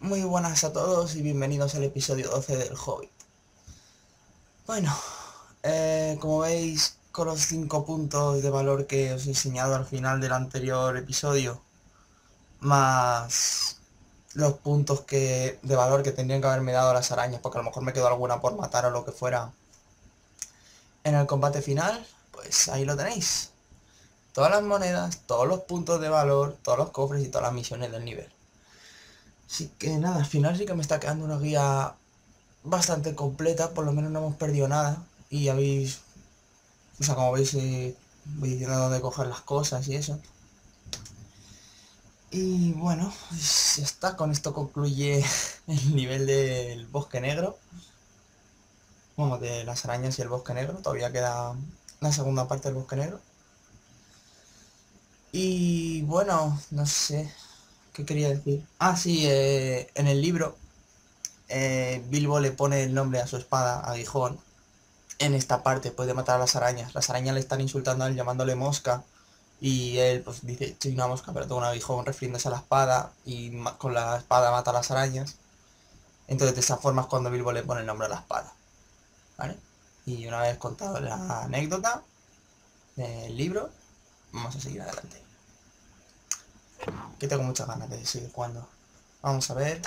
Muy buenas a todos y bienvenidos al episodio 12 del Hobbit. Bueno, como veis, con los 5 puntos de valor que os he enseñado al final del anterior episodio, más los puntos de valor que tendrían que haberme dado las arañas, porque a lo mejor me quedó alguna por matar o lo que fuera en el combate final, pues ahí lo tenéis. Todas las monedas, todos los puntos de valor, todos los cofres y todas las misiones del nivel. Así que nada, al final sí que me está quedando una guía bastante completa, por lo menos no hemos perdido nada. Y habéis, o sea, como veis, voy diciendo dónde coger las cosas y eso. Y bueno, pues ya está, con esto concluye el nivel del bosque negro. Bueno, de las arañas y el bosque negro, todavía queda la segunda parte del bosque negro. Y bueno, no sé, ¿qué quería decir? Ah, sí, en el libro, Bilbo le pone el nombre a su espada, Aguijón. En esta parte puede matar a las arañas. Las arañas le están insultando a él llamándole mosca. Y él pues dice, soy una mosca, pero tengo un aguijón, refiriéndose a la espada. Y con la espada mata a las arañas. Entonces de esa forma es cuando Bilbo le pone el nombre a la espada. ¿Vale? Y una vez contado la anécdota del libro, vamos a seguir adelante. Que tengo muchas ganas de seguir jugando. Vamos a ver.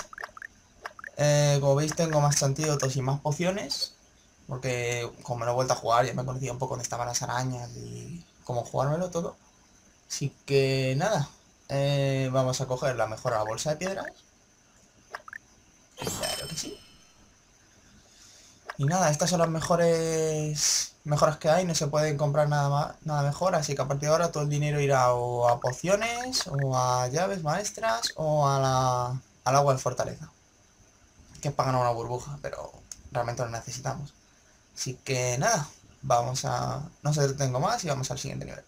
Como veis tengo más antídotos y más pociones. Porque como me lo he vuelto a jugar, ya me he conocido un poco dónde estaban las arañas y cómo jugármelo todo. Así que nada, vamos a coger la mejor bolsa de piedras. Claro que sí. Y nada, estas son las mejoras que hay, no se pueden comprar nada más, nada mejor, así que a partir de ahora todo el dinero irá o a pociones, o a llaves maestras, o al agua de fortaleza. Que pagan una burbuja, pero realmente lo necesitamos. Así que nada, vamos a... no se detengo más y vamos al siguiente nivel.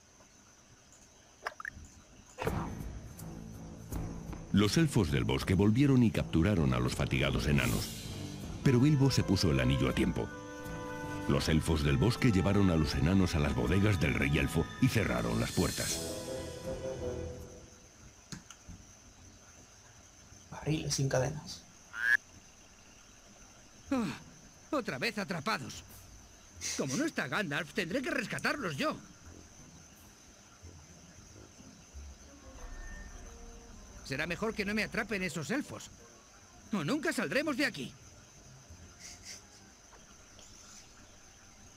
Los elfos del bosque volvieron y capturaron a los fatigados enanos. Pero Bilbo se puso el anillo a tiempo. Los elfos del bosque llevaron a los enanos a las bodegas del rey elfo y cerraron las puertas. Barriles sin cadenas. Otra vez atrapados. Como no está Gandalf, tendré que rescatarlos yo. Será mejor que no me atrapen esos elfos. O nunca saldremos de aquí.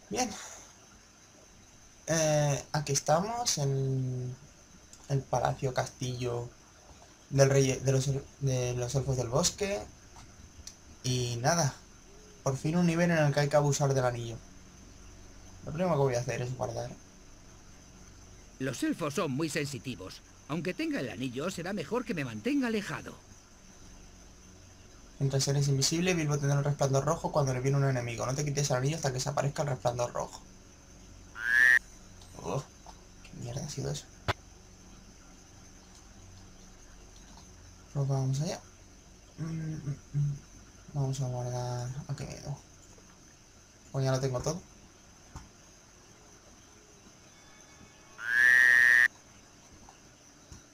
Bien. Aquí estamos en el palacio castillo del rey de los elfos del bosque. Y nada, por fin un nivel en el que hay que abusar del anillo. Lo primero que voy a hacer es guardar. Los elfos son muy sensitivos. Aunque tenga el anillo, será mejor que me mantenga alejado. Mientras eres invisible, Bilbo tendrá el resplandor rojo cuando le viene un enemigo. No te quites el anillo hasta que se aparezca el resplandor rojo. Uf, ¿qué mierda ha sido eso? Pues vamos allá. Vamos a guardar... ¿A qué miedo? Pues ya lo tengo todo.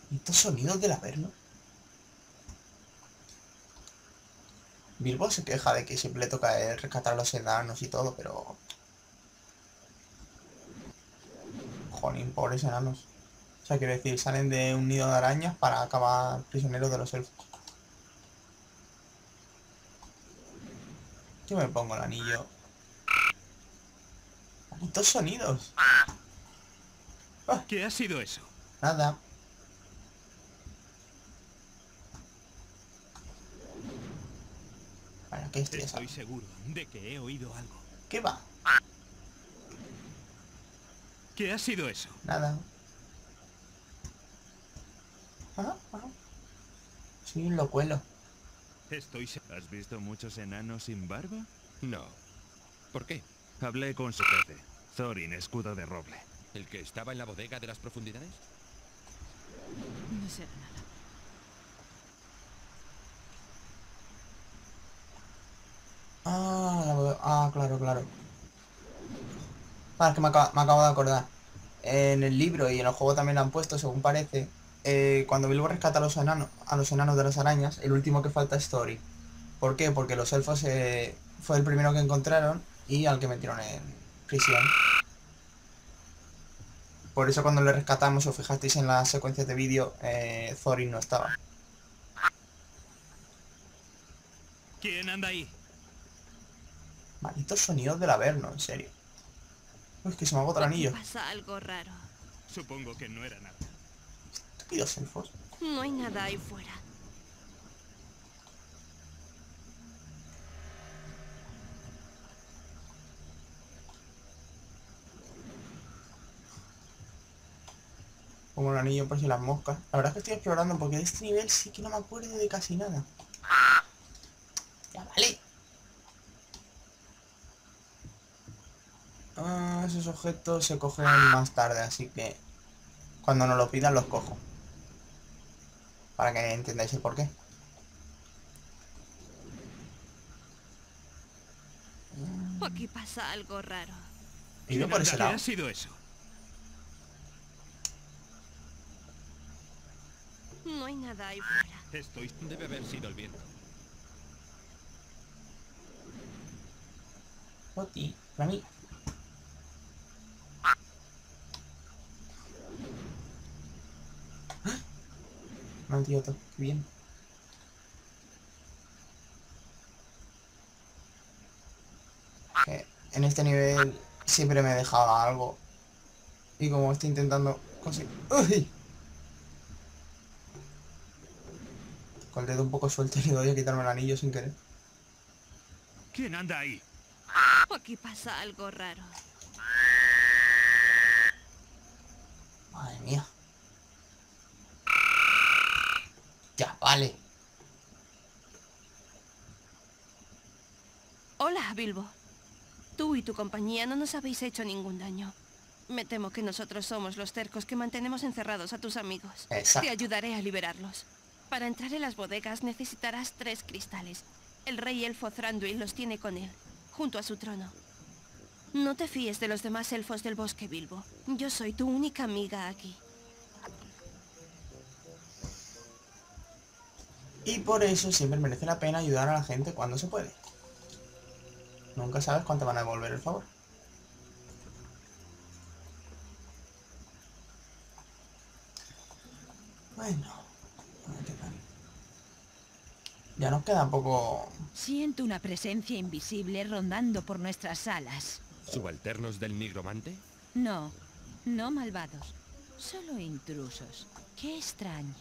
¿Y estos sonidos del averno? Bilbo se queja de que siempre le toca rescatar a los enanos y todo, pero... Jolín, pobres enanos. O sea, quiero decir, salen de un nido de arañas para acabar prisioneros de los elfos. Yo me pongo el anillo. ¡Estos sonidos! ¡Ah! ¿Qué ha sido eso? Nada. ¿Para qué estoy Estoy seguro de que he oído algo. ¿Qué va? ¿Qué ha sido eso? Nada. Ajá, ajá. Sí, lo cuelo. ¿Has visto muchos enanos sin barba? No. ¿Por qué? Hablé con su jefe, Thorin, escudo de roble. ¿El que estaba en la bodega de las profundidades? No será nada. Claro, claro. Es que me acabo de acordar. En el libro y en el juego también lo han puesto, según parece, cuando Bilbo rescata a los enanos de las arañas, el último que falta es Thorin. ¿Por qué? Porque los elfos fue el primero que encontraron y al que metieron en prisión. Por eso cuando le rescatamos, si os fijasteis en las secuencias de vídeo, Thorin no estaba. ¿Quién anda ahí? Malditos sonidos del Averno, en serio. Uy, es que se me agota el anillo. Pasa algo raro. Supongo que no era nada. Estúpidos elfos. No hay nada ahí fuera. Como el anillo por si las moscas. La verdad es que estoy explorando porque de este nivel sí que no me acuerdo de casi nada. Ya vale. Esos objetos se cogen más tarde, así que cuando nos lo pidan los cojo. Para que entendáis el porqué. Aquí pasa algo raro. Y yo por ese ¿Qué lado. ha sido eso? No hay nada ahí fuera. Debe haber sido el viento. Oti, para mí. Un antídoto, qué bien. En este nivel siempre me dejaba algo. Y como estoy intentando conseguir... ¡Uy! Con el dedo un poco suelto le doy a quitarme el anillo sin querer. ¿Quién anda ahí? Aquí pasa algo raro. Madre mía. Ya, vale. Hola, Bilbo. Tú y tu compañía no nos habéis hecho ningún daño. Me temo que nosotros somos los tercos que mantenemos encerrados a tus amigos. Exacto. Te ayudaré a liberarlos. Para entrar en las bodegas necesitarás 3 cristales. El rey elfo Thranduil los tiene con él, junto a su trono. No te fíes de los demás elfos del bosque, Bilbo. Yo soy tu única amiga aquí. Y por eso siempre merece la pena ayudar a la gente cuando se puede. Nunca sabes cuánto van a devolver el favor. Bueno, a ver qué tal. Ya nos queda poco... Siento una presencia invisible rondando por nuestras salas. ¿Subalternos del nigromante? No, no malvados. Solo intrusos. Qué extraño.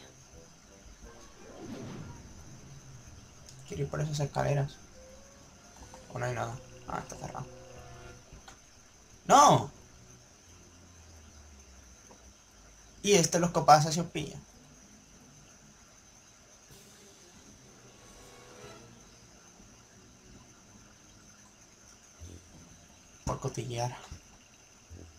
Quiero ir por esas escaleras. O no hay nada. Ah, está cerrado. ¡No! Y los copas se os pilla. Por cotillear.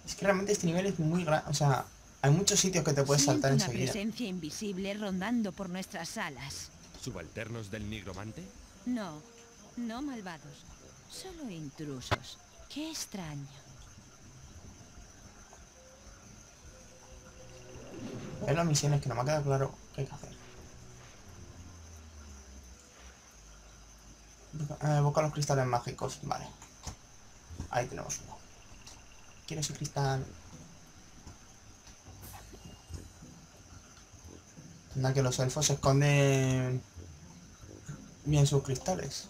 Es que realmente este nivel es muy grande. O sea, hay muchos sitios que te puedes Siento saltar una enseguida. presencia invisible rondando por nuestras salas. ¿Subalternos del nigromante? No, no malvados. Solo intrusos. Qué extraño. Hay las misiones que no me ha quedado claro qué hay que hacer. Evoca los cristales mágicos. Vale. Ahí tenemos uno. Quiero ese cristal. Anda que los elfos se esconden bien sus cristales.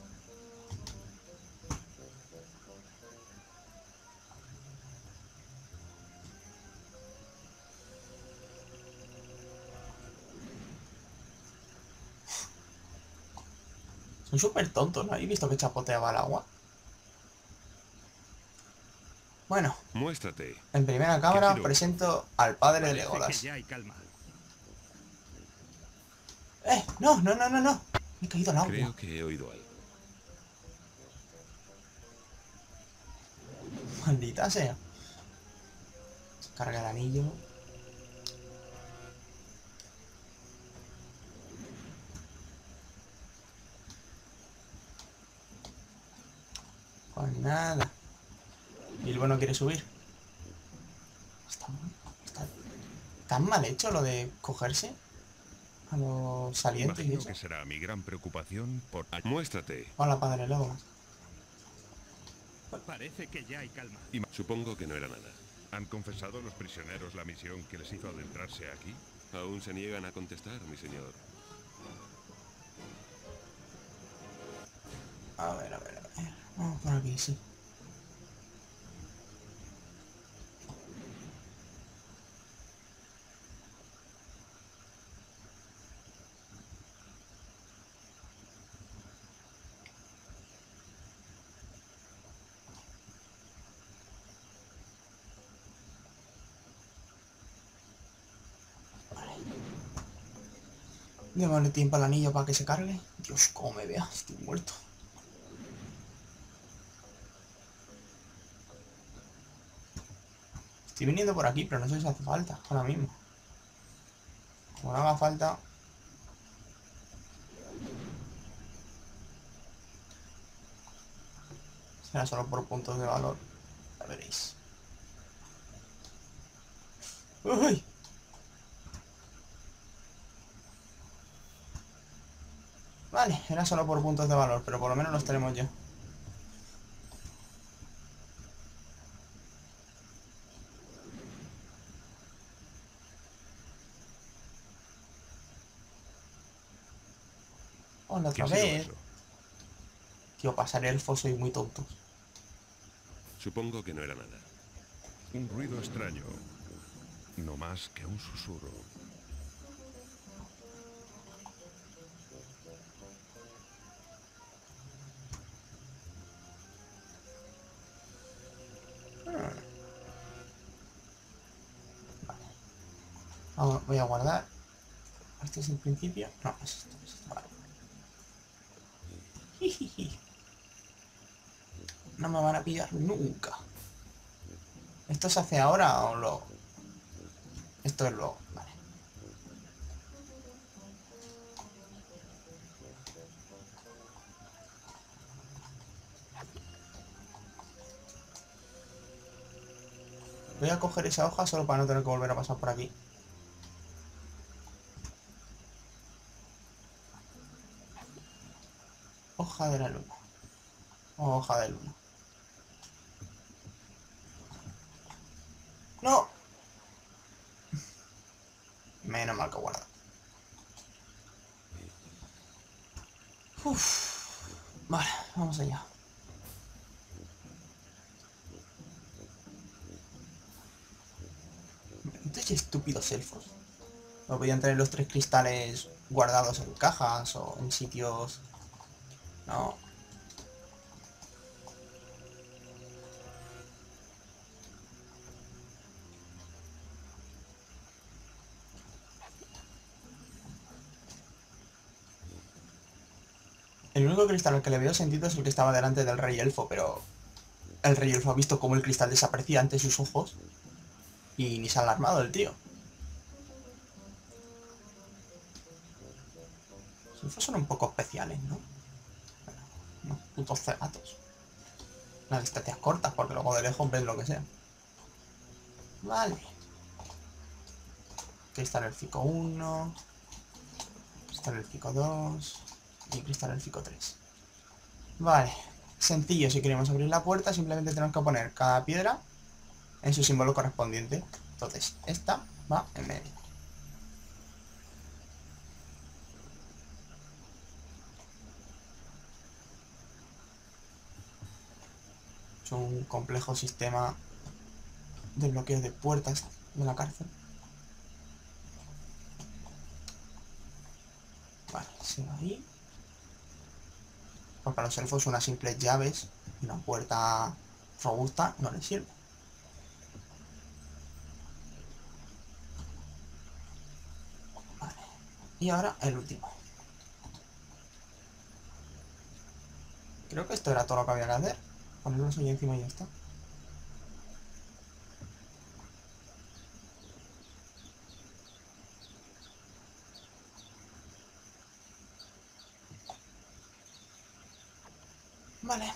Son súper tontos, ¿no? ¿Habéis visto que chapoteaba el agua? Bueno, Muéstrate. en primera cámara quiero? presento al padre de Parece que Legolas. ya hay calma. No, no, no, no, no. Me he caído al agua. Creo que he oído algo. Maldita sea. Carga el anillo. Pues nada. Bilbo no quiere subir. Está tan mal hecho lo de cogerse. a los salientes y Imagino eso. que será mi gran preocupación por... Muéstrate. Hola, padre Lobo. Parece que ya hay calma. Supongo que no era nada. ¿Han confesado los prisioneros la misión que les hizo adentrarse aquí? Aún se niegan a contestar, mi señor. A ver, a ver, a ver. Vamos por aquí, sí. Démosle tiempo al anillo para que se cargue. Dios, cómo me vea, estoy muerto. Estoy viniendo por aquí, pero no sé si hace falta ahora mismo. Como no haga falta... Será solo por puntos de valor. Ya veréis. ¡Uy! Vale, era solo por puntos de valor, pero por lo menos los tenemos ya. Hola, ¿Qué otra ha sido vez. eso? Tío, pasaré el foso y muy tonto. Supongo que no era nada. Un ruido extraño. No más que un susurro. Voy a guardar. Este es el principio. No, es esto, es esto. Vale. Jijiji. No me van a pillar nunca. ¿Esto se hace ahora o luego? Esto es luego, vale. Voy a coger esa hoja solo para no tener que volver a pasar por aquí. Hoja de la luna. Hoja de luna. ¡No! Menos mal que guarda. Uf. Vale, vamos allá. Estos estúpidos elfos. No podían tener los 3 cristales guardados en cajas o en sitios... No. El único cristal al que le veo sentido es el que estaba delante del rey elfo, pero... El rey elfo ha visto cómo el cristal desaparecía ante sus ojos y ni se ha alarmado el tío. Los elfos son un poco especiales, ¿no? Bueno, unos putos cegatos. Unas distancias cortas, porque luego de lejos ves lo que sea. Vale. Cristal élfico 1. Cristal élfico 2. Y cristal élfico 3. Vale. Sencillo, si queremos abrir la puerta, simplemente tenemos que poner cada piedra en su símbolo correspondiente. Entonces, esta va en medio. Es un complejo sistema de bloqueo de puertas de la cárcel. Vale, se va ahí. Porque a los elfos unas simples llaves y una puerta robusta no les sirve. Vale. Y ahora el último. Creo que esto era todo lo que había que hacer. Ponerlos ahí encima y ya está. Vale.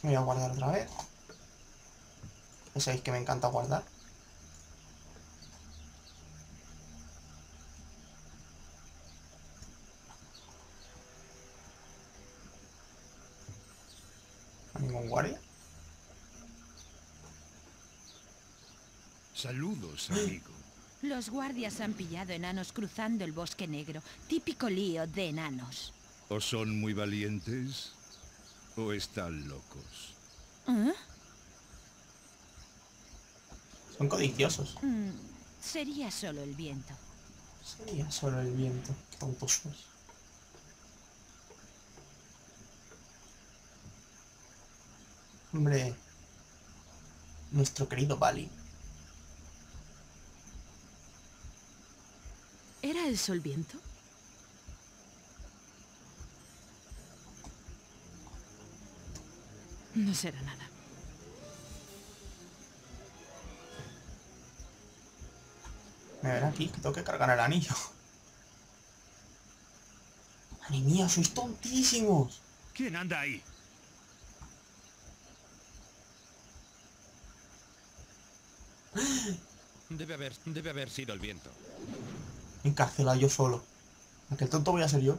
Me voy a guardar otra vez. que sabéis que me encanta guardar. ¿No hay ningún guardia? Saludos, amigo. Los guardias han pillado enanos cruzando el bosque negro. Típico lío de enanos. ¿O son muy valientes? ¿O están locos? ¿Eh? Son codiciosos. Sería solo el viento. Sería solo el viento. Qué tontos sois. Hombre. Nuestro querido Bali. ¿Era el sol viento? No será nada. Me ven aquí, que tengo que cargar el anillo. Madre mía, sois tontísimos. ¿Quién anda ahí? Debe haber sido el viento. Encarcelado yo solo. Aquel tonto voy a ser yo.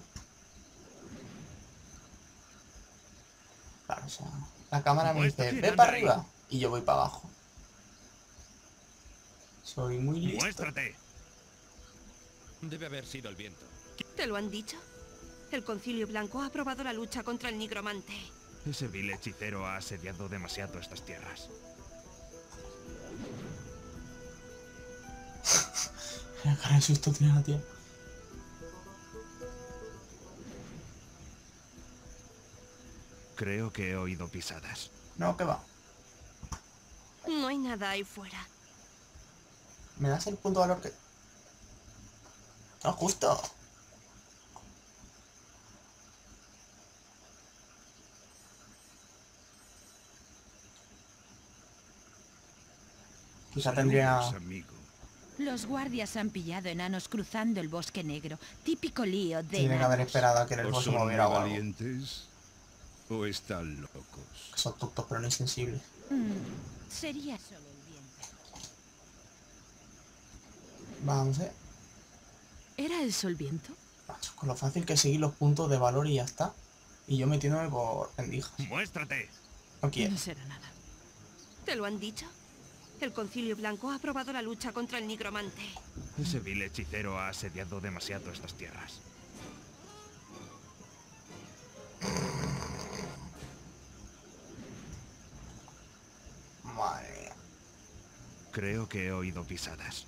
Claro, o sea, la cámara me dice, ve para arriba. Y yo voy para abajo. Soy muy listo. ¡Muéstrate! Debe haber sido el viento. ¿Te lo han dicho? El Concilio Blanco ha aprobado la lucha contra el nigromante. Ese vil hechicero ha asediado demasiado estas tierras. La cara de susto tiene la tía. Creo que he oído pisadas. No, que va. No hay nada ahí fuera. Me das el punto de valor que... No, justo. Quizá tendría... Saludos, amigo. Los guardias han pillado enanos cruzando el bosque negro. Típico lío de Tiene que haber enanos. esperado a que el ¿O boss se son muy moviera o algo. valientes? ¿O están locos? Que son tontos pero no insensibles. Sería solo el viento. Vamos, ¿Era el sol viento? Macho, con lo fácil que es seguir los puntos de valor y ya está. Y yo metiéndome por pendijas. ¡Muéstrate! No quiero. No será nada. ¿Te lo han dicho? El Concilio Blanco ha aprobado la lucha contra el nigromante. Ese vil hechicero ha asediado demasiado estas tierras. Madre mía. Creo que he oído pisadas.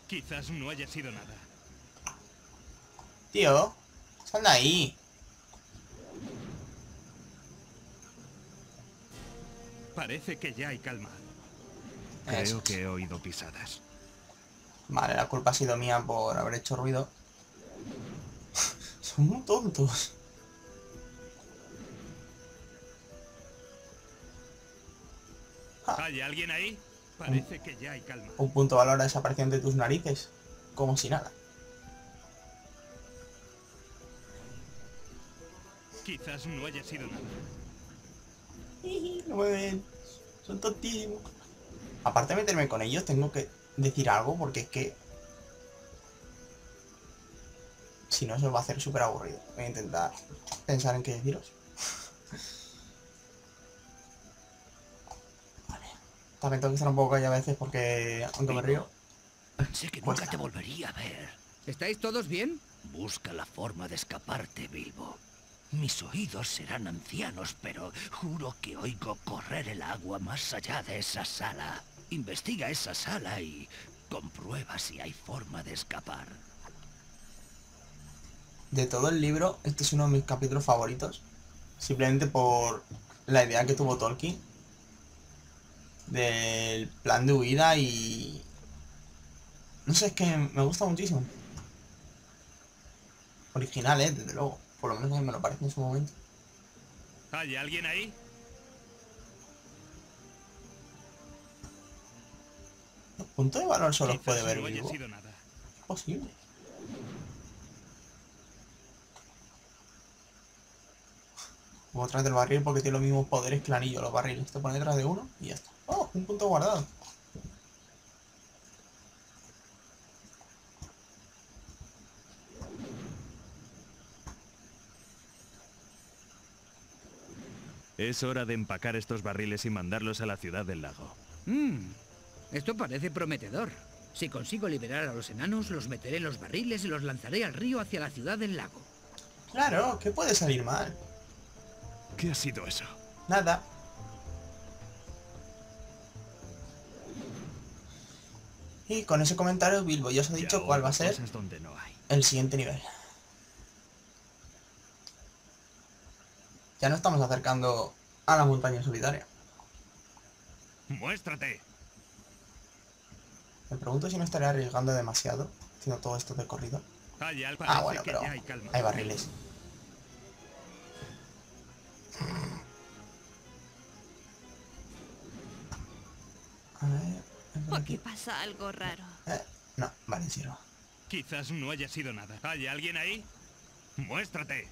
Quizás no haya sido nada. Tío, sal de ahí. Parece que ya hay calma. Creo Eso. que he oído pisadas. Vale, la culpa ha sido mía por haber hecho ruido. Son muy tontos. ¿Hay alguien ahí? Parece que ya hay calma. Un punto de valor desapareció de tus narices. Como si nada. Quizás no haya sido nada. No me ven. Son tontísimos. Aparte de meterme con ellos, tengo que decir algo porque es que... Si no, se os va a hacer súper aburrido. Voy a intentar pensar en qué deciros. Vale. También tengo que estar un poco callado a veces porque, aunque me río... Pensé que Cuesta. nunca te volvería a ver. ¿Estáis todos bien? Busca la forma de escaparte, Bilbo. Mis oídos serán ancianos, pero juro que oigo correr el agua más allá de esa sala. Investiga esa sala y comprueba si hay forma de escapar. De todo el libro, este es uno de mis capítulos favoritos. Simplemente por la idea que tuvo Tolkien. Del plan de huida y... No sé, es que me gusta muchísimo. Original, desde luego. Por lo menos a mí me lo parece en su momento. ¿Hay alguien ahí? Los puntos de valor solo los Quizás puede ver no haya Bilbo. sido nada. Es posible. Como detrás del barril porque tiene los mismos poderes que el anillo, los barriles. Te pone detrás de uno y ya está. ¡Oh! Un punto guardado. Es hora de empacar estos barriles y mandarlos a la ciudad del lago. Esto parece prometedor. Si consigo liberar a los enanos, los meteré en los barriles y los lanzaré al río hacia la ciudad del lago. Claro, ¿qué puede salir mal? ¿Qué ha sido eso? Nada. Y con ese comentario Bilbo ya os ha dicho cuál va a ser donde no hay. el siguiente nivel. Ya nos estamos acercando a la montaña solitaria. ¡Muéstrate! Me pregunto si no estaré arriesgando demasiado haciendo todo esto de corrido. Ah, bueno, pero hay barriles. A ver, ¿Por qué pasa algo raro? no, vale, sirva. Quizás no haya sido nada. ¿Hay alguien ahí? ¡Muéstrate!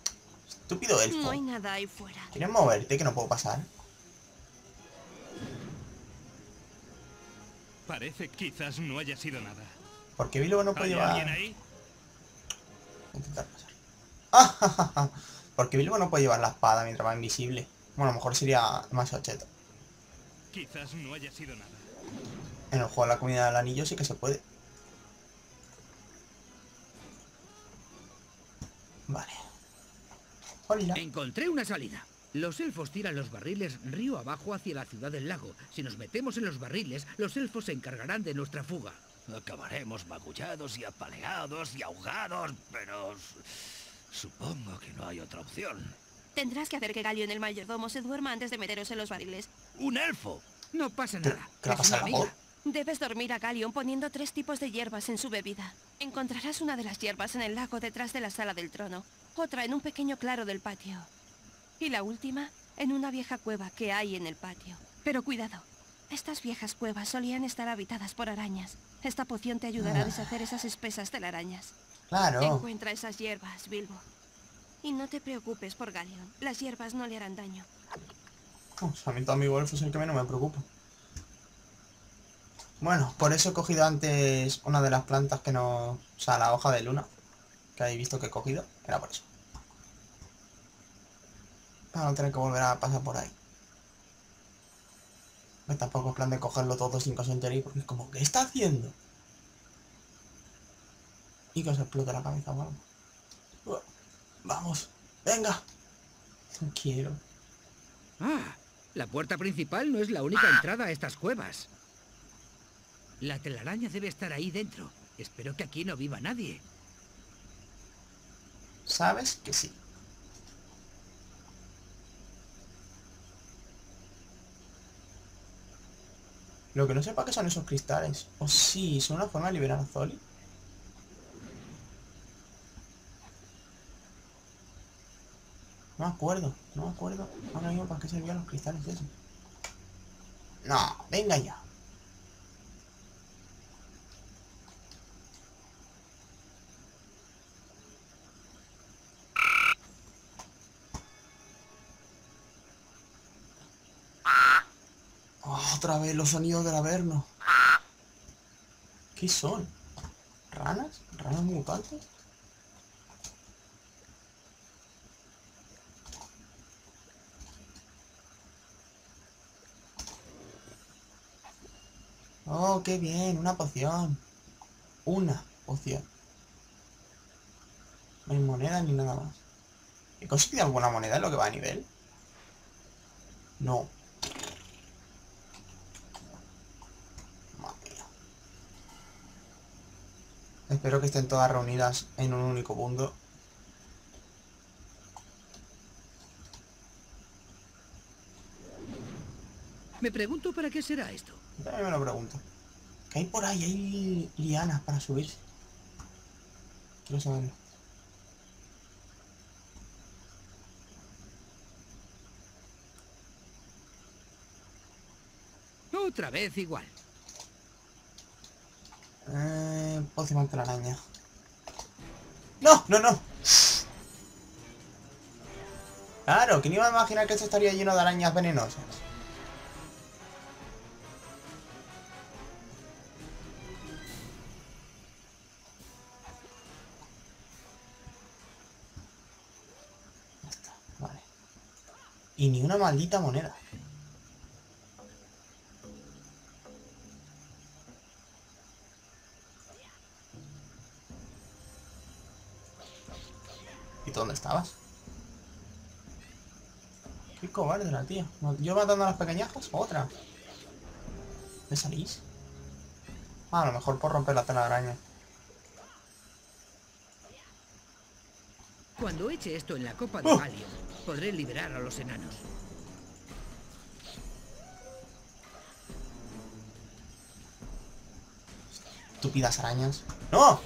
Estúpido elfo. No hay nada ahí fuera. ¿Quieres moverte que no puedo pasar? Parece que quizás no haya sido nada. ¿Por qué Bilbo no puede ¿Hay llevar...? alguien ahí? Intentar pasar. ¡Ah! Porque Bilbo no puede llevar la espada mientras va invisible. Bueno, a lo mejor sería más cheto. Quizás no haya sido nada. En el juego de la comunidad del anillo sí que se puede. Vale. Hola. Encontré una salida. Los elfos tiran los barriles río abajo hacia la ciudad del lago. Si nos metemos en los barriles, los elfos se encargarán de nuestra fuga. Acabaremos magullados y apaleados y ahogados, pero supongo que no hay otra opción. Tendrás que hacer que Galion el mayordomo se duerma antes de meteros en los barriles. ¡Un elfo! No pasa nada. ¿Qué le Es pasa una a la voz? amiga. Debes dormir a Galion poniendo 3 tipos de hierbas en su bebida. Encontrarás una de las hierbas en el lago detrás de la sala del trono, otra en un pequeño claro del patio, y la última en una vieja cueva que hay en el patio. Pero cuidado, estas viejas cuevas solían estar habitadas por arañas. Esta poción te ayudará a deshacer esas espesas telarañas. Claro. Encuentra esas hierbas, Bilbo. Y no te preocupes por Galion, las hierbas no le harán daño. A mí tu amigo elfo es el que menos me preocupa. Bueno, por eso he cogido antes una de las plantas que no... O sea, la hoja de luna. Que habéis visto que he cogido. Era por eso. Para no tener que volver a pasar por ahí. Pues tampoco es plan de cogerlo todo sin que os enteréis. Porque es como, ¿qué está haciendo? Y que os explote la cabeza o algo. Vamos, venga. No quiero. Ah, la puerta principal no es la única entrada a estas cuevas. La telaraña debe estar ahí dentro. Espero que aquí no viva nadie. ¿Sabes? Que sí. Lo que no sepa que son esos cristales. O sí, son una forma de liberar a Zoli. No me acuerdo, no me acuerdo. Ahora mismo para qué servían los cristales de esos. No, venga ya. Oh, otra vez los sonidos del Averno. ¿Qué son? ¿Ranas? ¿Ranas mutantes? Oh, qué bien, una poción. Una poción. No hay moneda ni nada más. ¿He conseguido alguna moneda en lo que va a nivel? No. Madre mía. Espero que estén todas reunidas en un único mundo. Me pregunto para qué será esto. Yo también me lo pregunto. ¿Qué hay por ahí? Hay lianas para subirse. Quiero saberlo. Otra vez igual. Poción ante la araña. ¡No! ¡No, no! Claro, ¿quién iba a imaginar que esto estaría lleno de arañas venenosas? Ya está, vale. Y ni una maldita moneda. ¿Y tú dónde estabas? Qué cobarde la tía. ¿Yo matando a las pequeñajas? Otra. ¿Dónde salís? Ah, a lo mejor por romper la telaraña. Cuando eche esto en la copa de Galio, podré liberar a los enanos. Estúpidas arañas. ¡No!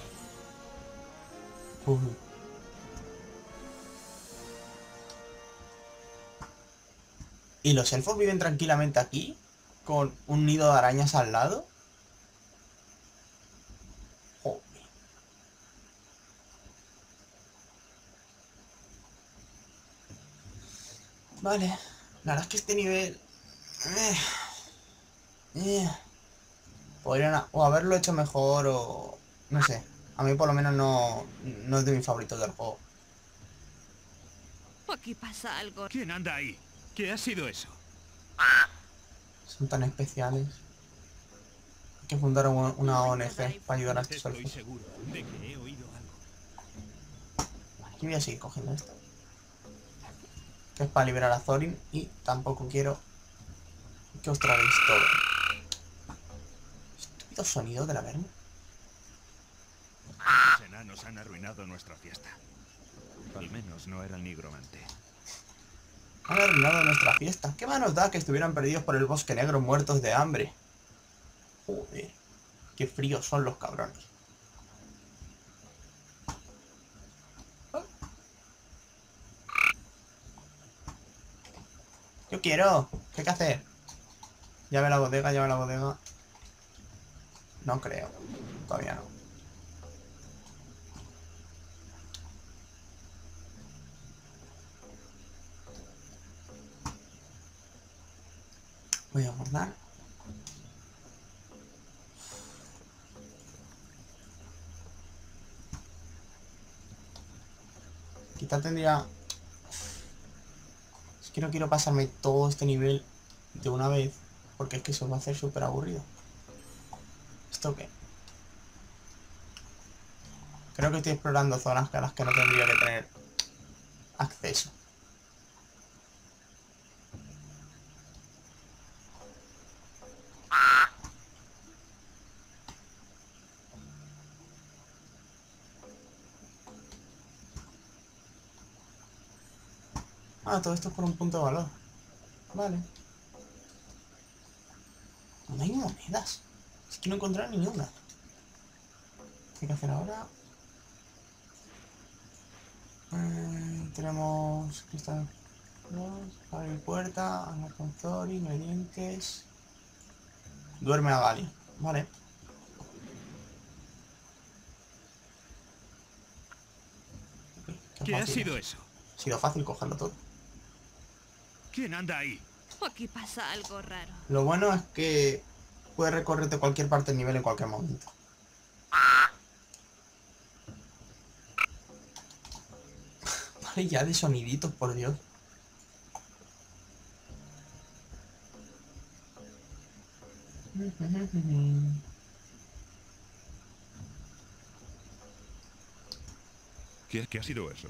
¿Y los elfos viven tranquilamente aquí? ¿Con un nido de arañas al lado? Joder. Vale. La verdad es que este nivel... Podrían o haberlo hecho mejor o... No sé. A mí por lo menos no es de mis favoritos del juego. Aquí pasa algo. ¿Quién anda ahí? ¿Qué ha sido eso? Son tan especiales. Hay que fundar una ONG para ayudar a estos Estoy elfos. seguro de que he oído algo. Aquí voy a seguir cogiendo esto. Que es para liberar a Thorin. Y tampoco quiero que os traguéis todo. Estúpido sonido de la verme. Los enanos han arruinado nuestra fiesta. Al menos no era el nigromante. Han arruinado nuestra fiesta. ¿Qué más nos da que estuvieran perdidos por el bosque negro muertos de hambre? Joder. Qué fríos son los cabrones. Yo quiero. ¿Qué hay que hacer? Llave la bodega, llave la bodega. No creo. Todavía no. Voy a guardar. Quizá tendría... Es que no quiero pasarme todo este nivel de una vez, porque es que eso va a ser súper aburrido. ¿Esto qué? Creo que estoy explorando zonas a las que no tendría que tener acceso. Ah, todo esto es por un punto de valor. Vale. No hay monedas. Es que no he encontrado ni una. ¿Qué hay que hacer ahora? Tenemos cristal. Abrir puerta. Hablar con Thorin. Ingredientes. Duerme a Gali. Vale. ¿Qué ha sido eso? Ha sido fácil cogerlo todo. ¿Quién anda ahí? Aquí pasa algo raro. Lo bueno es que puedes recorrerte cualquier parte del nivel en cualquier momento. Vale, ya de soniditos, por Dios. ¿Qué ha sido eso?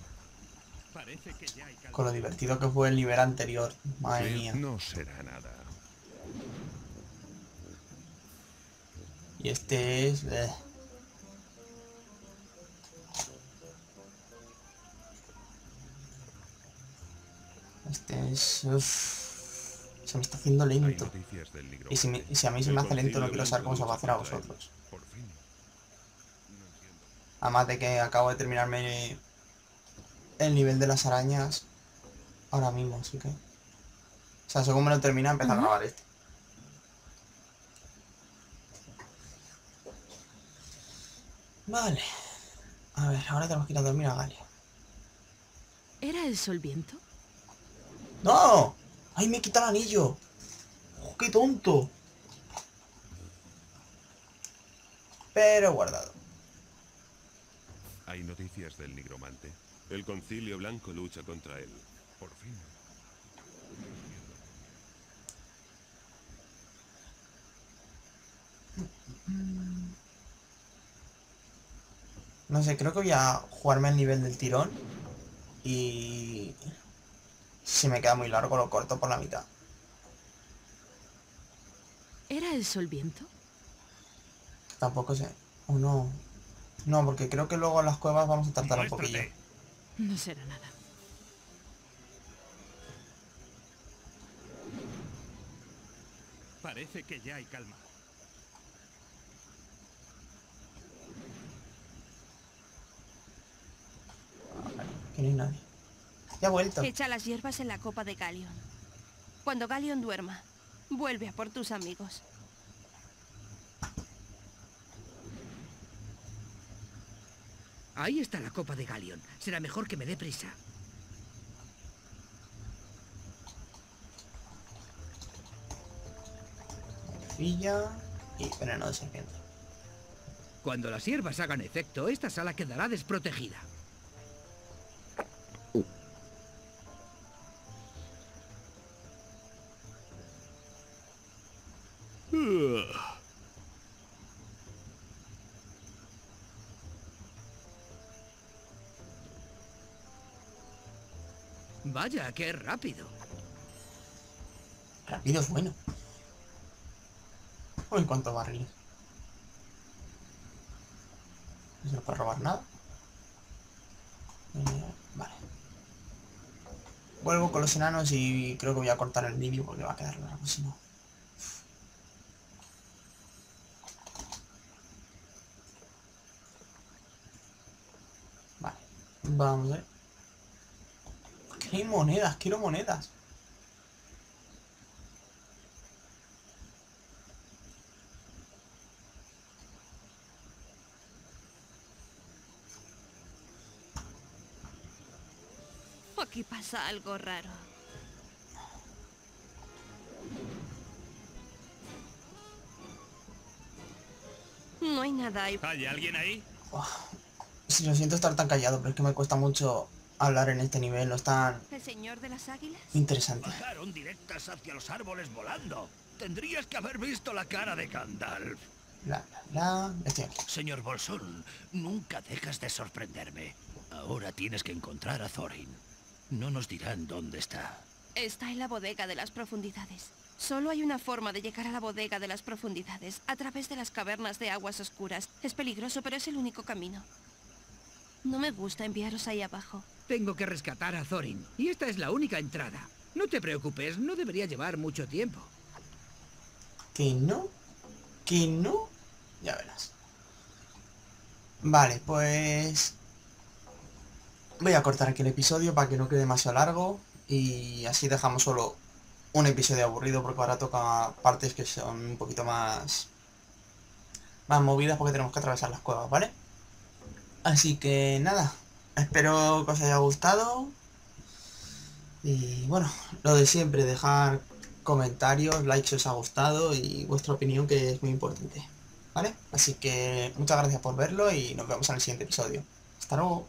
Parece que ya hay Con lo divertido que fue el nivel anterior. Madre mía. No será nada. Y este es... Este es... Se me está haciendo Hay lento. noticias del Y si a mí se me hace lento, no quiero saber cómo se va a hacer a vosotros. Por fin. No entiendo. Además de que acabo de terminarme el nivel de las arañas ahora mismo, así que... O sea, según me lo termina, empezar a grabar este. Vale. A ver, ahora tenemos que ir a dormir a Galia. ¿Era eso el viento? ¡No! ¡Ay, me quita el anillo! ¡Oh, qué tonto! Pero guardado. ¿Hay noticias del nigromante? El Concilio Blanco lucha contra él. Por fin. No sé, creo que voy a jugarme al nivel del tirón. Y... si me queda muy largo lo corto por la mitad. ¿Era eso el viento? Tampoco sé. O no. No, porque creo que luego en las cuevas vamos a tardar un poquillo. No será nada. Parece que ya hay calma. Que no hay nadie. Ya ha vuelto. Echa las hierbas en la copa de Galion. Cuando Galion duerma, vuelve a por tus amigos. Ahí está la copa de Galion. Será mejor que me dé prisa. Filla y veneno de serpiente. Cuando las hierbas hagan efecto, esta sala quedará desprotegida. Vaya, qué rápido. Rápido es bueno. Uy, cuántos barriles. No se nos puede robar nada. Vale. Vuelvo con los enanos y creo que voy a cortar el vídeo porque va a quedar largo si no. Vale. Vamos a ver. ¿Por qué hay monedas? Quiero monedas. Aquí pasa algo raro. No hay nada ahí. ¿Hay alguien ahí? Sí, lo siento estar tan callado, pero es que me cuesta mucho hablar en este nivel, no es tan ¿El señor de las águilas? interesante. Bajaron directas hacia los árboles volando. Tendrías que haber visto la cara de Gandalf. Estoy aquí. Señor Bolsón, nunca dejas de sorprenderme. Ahora tienes que encontrar a Thorin. No nos dirán dónde está. Está en la bodega de las profundidades. Solo hay una forma de llegar a la bodega de las profundidades, a través de las cavernas de aguas oscuras. Es peligroso, pero es el único camino. No me gusta enviaros ahí abajo. Tengo que rescatar a Thorin, y esta es la única entrada. No te preocupes, no debería llevar mucho tiempo. ¿Que no? ¿Que no? Ya verás. Vale, pues... voy a cortar aquí el episodio para que no quede demasiado largo. Y así dejamos solo un episodio aburrido, porque ahora toca partes que son un poquito más movidas, porque tenemos que atravesar las cuevas, ¿vale? Así que nada, espero que os haya gustado. Y bueno, lo de siempre, dejar comentarios, likes si os ha gustado y vuestra opinión, que es muy importante, ¿vale? Así que muchas gracias por verlo y nos vemos en el siguiente episodio. Hasta luego.